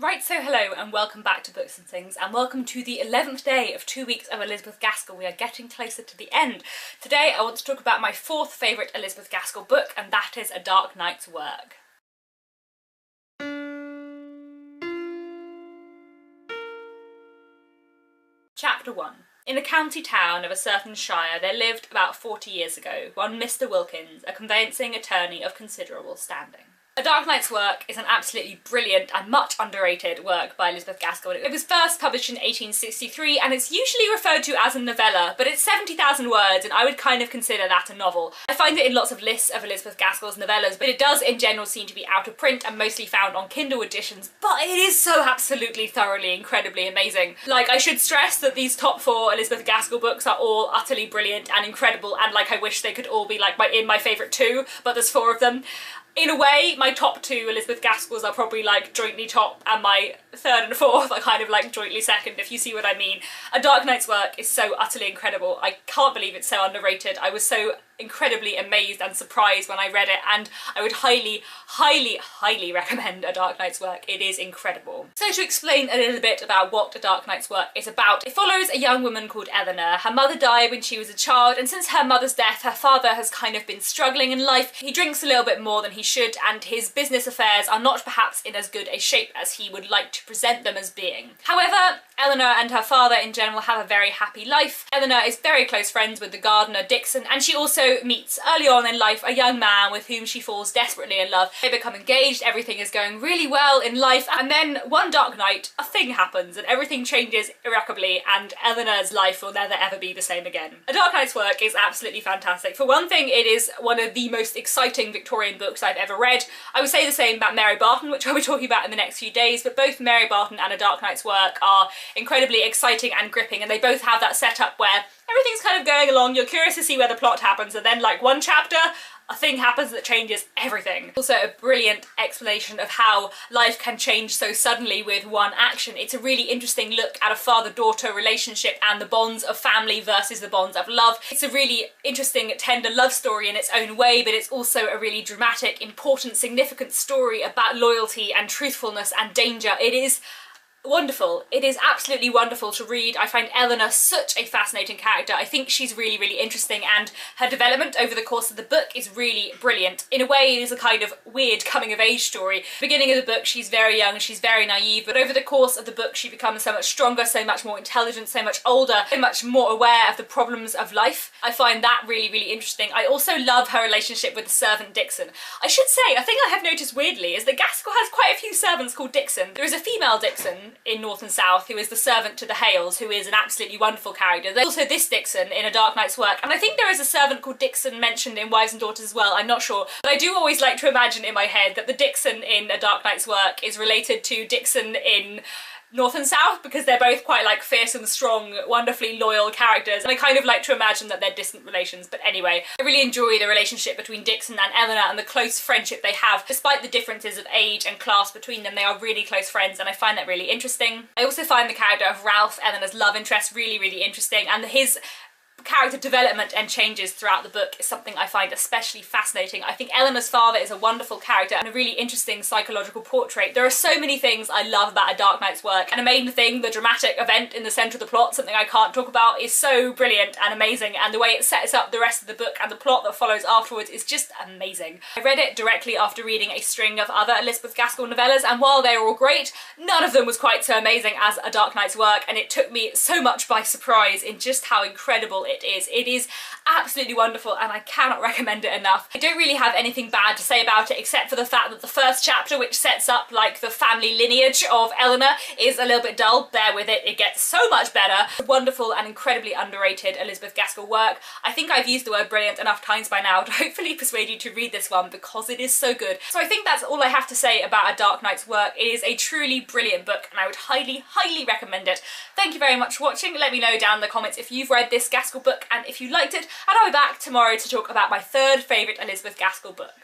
Right, so hello and welcome back to Books and Things, and welcome to the 11th day of 2 weeks of Elizabeth Gaskell. We are getting closer to the end. Today I want to talk about my fourth favourite Elizabeth Gaskell book, and that is A Dark Knight's Work. Chapter 1. In a county town of a certain shire there lived about 40 years ago one Mr. Wilkins, a conveyancing attorney of considerable standing. A Dark Knight's Work is an absolutely brilliant and much underrated work by Elizabeth Gaskell. It was first published in 1863 and it's usually referred to as a novella, but it's 70,000 words and I would kind of consider that a novel. I find it in lots of lists of Elizabeth Gaskell's novellas, but it does in general seem to be out of print and mostly found on Kindle editions, but it is so absolutely thoroughly incredibly amazing. Like, I should stress that these top 4 Elizabeth Gaskell books are all utterly brilliant and incredible, and like I wish they could all be like in my favourite 2, but there's 4 of them. In a way, my top 2 Elizabeth Gaskells are probably like jointly top, and my 3rd and 4th are kind of like jointly 2nd, if you see what I mean. A Dark Knight's Work is so utterly incredible. I can't believe it's so underrated. I was so incredibly amazed and surprised when I read it, and I would highly recommend A Dark Knight's Work. It is incredible. So to explain a little bit about what A Dark Knight's Work is about, it follows a young woman called Eleanor. Her mother died when she was a child, and since her mother's death her father has kind of been struggling in life. He drinks a little bit more than he should, and his business affairs are not perhaps in as good a shape as he would like to present them as being. However, Eleanor and her father in general have a very happy life. Eleanor is very close friends with the gardener Dixon, and she also meets early on in life a young man with whom she falls desperately in love. They become engaged, everything is going really well in life, and then one dark night a thing happens and everything changes irreparably, and Eleanor's life will never ever be the same again. A Dark Knight's Work is absolutely fantastic. For one thing, it is one of the most exciting Victorian books I've ever read. I would say the same about Mary Barton, which I'll be talking about in the next few days, but both Mary Barton and A Dark Knight's Work are incredibly exciting and gripping, and they both have that setup where everything's kind of going along, you're curious to see where the plot happens, and then like one chapter, a thing happens that changes everything. Also a brilliant explanation of how life can change so suddenly with one action. It's a really interesting look at a father-daughter relationship and the bonds of family versus the bonds of love. It's a really interesting, tender love story in its own way, but it's also a really dramatic, important, significant story about loyalty and truthfulness and danger. It is wonderful. It is absolutely wonderful to read. I find Eleanor such a fascinating character. I think she's really interesting, and her development over the course of the book is really brilliant. In a way, it is a kind of weird coming-of-age story. Beginning of the book, she's very young, she's very naive, but over the course of the book she becomes so much stronger, so much more intelligent, so much older, so much more aware of the problems of life. I find that really interesting. I also love her relationship with the servant Dixon. I should say, a thing I have noticed weirdly is that Gaskell has quite a few servants called Dixon. There is a female Dixon in North and South who is the servant to the Hales, who is an absolutely wonderful character. There's also this Dixon in A Dark Knight's Work, and I think there is a servant called Dixon mentioned in Wives and Daughters as well, I'm not sure. But I do always like to imagine in my head that the Dixon in A Dark Knight's Work is related to Dixon in North and South, because they're both quite like fierce and strong, wonderfully loyal characters, and I kind of like to imagine that they're distant relations. But anyway, I really enjoy the relationship between Dixon and Eleanor and the close friendship they have. Despite the differences of age and class between them, they are really close friends, and I find that really interesting. I also find the character of Ralph, Eleanor's love interest, really interesting, and his character development and changes throughout the book is something I find especially fascinating. I think Eleanor's father is a wonderful character and a really interesting psychological portrait. There are so many things I love about A Dark Knight's Work, and a main thing, the dramatic event in the centre of the plot, something I can't talk about, is so brilliant and amazing, and the way it sets up the rest of the book and the plot that follows afterwards is just amazing. I read it directly after reading a string of other Elizabeth Gaskell novellas, and while they were all great, none of them was quite so amazing as A Dark Knight's Work, and it took me so much by surprise in just how incredible it is. It is absolutely wonderful, and I cannot recommend it enough. I don't really have anything bad to say about it except for the fact that the first chapter, which sets up like the family lineage of Eleanor, is a little bit dull. Bear with it, it gets so much better. Wonderful and incredibly underrated Elizabeth Gaskell work. I think I've used the word brilliant enough times by now to hopefully persuade you to read this one, because it is so good. So I think that's all I have to say about A Dark Knight's Work. It is a truly brilliant book, and I would highly recommend it. Thank you very much for watching. Let me know down in the comments if you've read this Gaskell book and if you liked it, and I'll be back tomorrow to talk about my 3rd favourite Elizabeth Gaskell book.